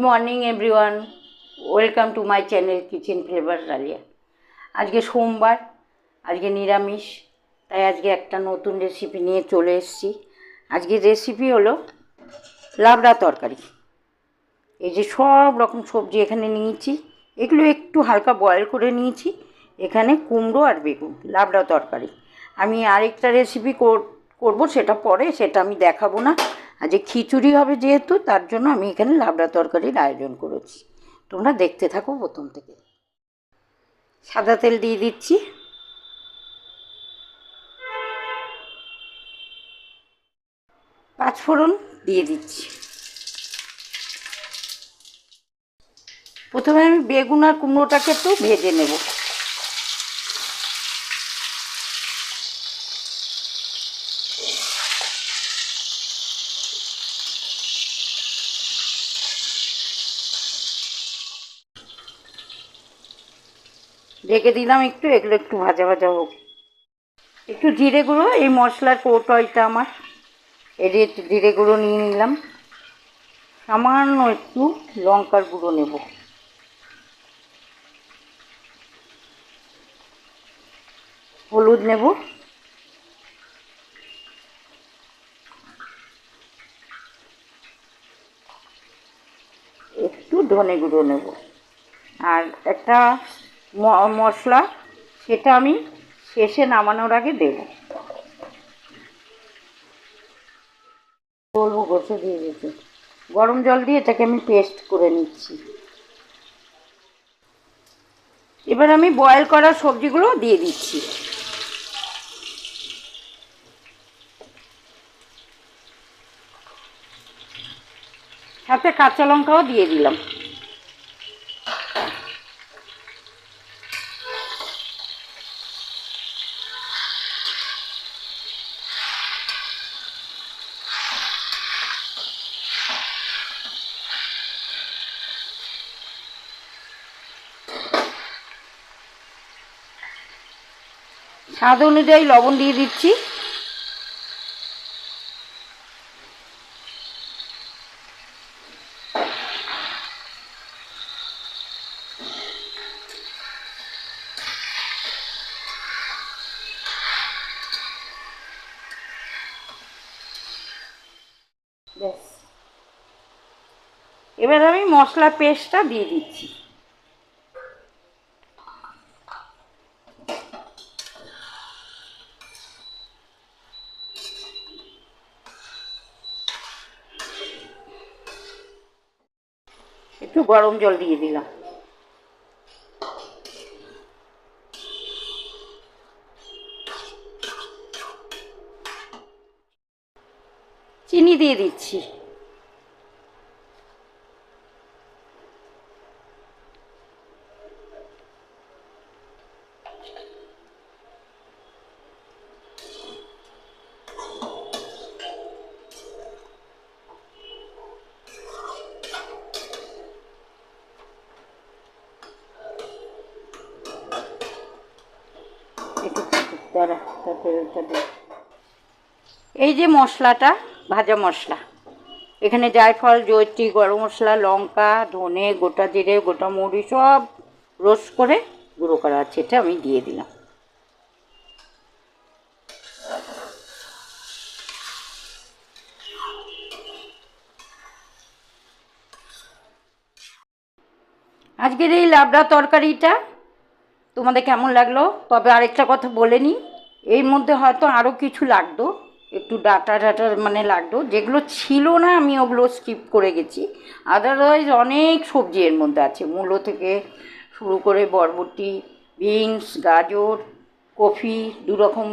Morning everyone, welcome to my channel kitchen flavour dahlia. আজকে সোমবার, আজকে নিরামিষ, তাই আজকে একটা নতুন রেসিপি নিয়ে চলে এসেছি। আজকের রেসিপি হলো লাবড়া তরকারি। এই যে সব রকম সবজি এখানে নিয়েছি, এগুলো একটু হালকা বয়েল করে নিয়েছি। এখানে কুমড়ো আর বেগুন, লাবড়া তরকারি। আমি আরেকটা রেসিপি করবো, সেটা পরে, সেটা আমি দেখাবো না। আজকে খিচুড়ি হবে যেহেতু, তার জন্য আমি এখানে লাবড়া তরকারির আয়োজন করেছি। তোমরা দেখতে থাকো প্রথম থেকে। সাদা তেল দিয়ে দিচ্ছি, পাঁচফোড়ন দিয়ে দিচ্ছি। প্রথমে আমি বেগুন আর কুমড়োটাকে একটু ভেজে নেব। ঢেকে দিলাম একটু, এগুলো একটু ভাজা ভাজা হোক। একটু জিরে গুঁড়ো, এই মশলার কৌটোটা আমার, এই যে একটু জিরে গুঁড়ো নিয়ে নিলাম। সামান্য একটু লঙ্কার গুঁড়ো নেব। হলুদ নেব, একটু ধনে গুঁড়ো নেব, আর একটা মশলা, সেটা আমি শেষে নামানোর আগে দেব। বলবো ঘষে দিয়ে দিতে, গরম জল দিয়ে এটাকে আমি পেস্ট করে নিচ্ছি। এবার আমি বয়েল করা সবজিগুলো দিয়ে দিচ্ছি। সাথে কাঁচা লঙ্কাও দিয়ে দিলাম। স্বাদ অনুযায়ী লবণ দিয়ে দিচ্ছি। ব্যাস, এবার আমি মশলা পেস্টটা দিয়ে দিচ্ছি। একটু গরম জল দিয়ে দিলাম। চিনি দিয়ে দিচ্ছি। এই যে মশলাটা, ভাজা মশলা, এখানে জায়ফল, জয়িত্রী, গরম মশলা, লঙ্কা, ধনে, গোটা জিরে, গোটা মরিচ সব রোস্ট করে গুঁড়ো করা আছে, এটা আমি দিয়ে দিলাম। আজকের এই লাবড়া তরকারিটা তোমাদের কেমন লাগলো? তবে আরেকটা কথা বলে নিই, এর মধ্যে হয়তো আরও কিছু লাগতো, একটু ডাটা মানে লাগতো, যেগুলো ছিল না আমি ওগুলো স্কিপ করে গেছি। আদারওয়াইজ অনেক সবজি এর মধ্যে আছে, মূলো থেকে শুরু করে বরবটি, বিনস, গাজর, কফি, দুরকম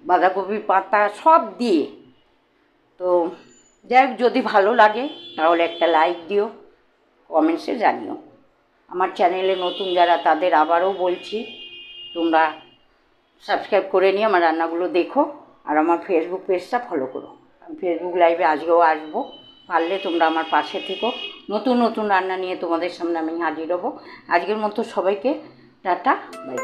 বাঁধাকপির পাতা সব দিয়ে। তো যাই হোক, যদি ভালো লাগে তাহলে একটা লাইক দিও, কমেন্টসে জানিও। আমার চ্যানেলে নতুন যারা, তাদের আবারও বলছি, তোমরা সাবস্ক্রাইব করে নিয়ে আমার রান্নাগুলো দেখো, আর আমার ফেসবুক পেজটা ফলো করো। আমি ফেসবুক লাইভে আজকেও আসবো, পারলে তোমরা আমার পাশে থেকো। নতুন নতুন রান্না নিয়ে তোমাদের সামনে আমি হাজির হব। আজকের মতো সবাইকে টাটা, বাই।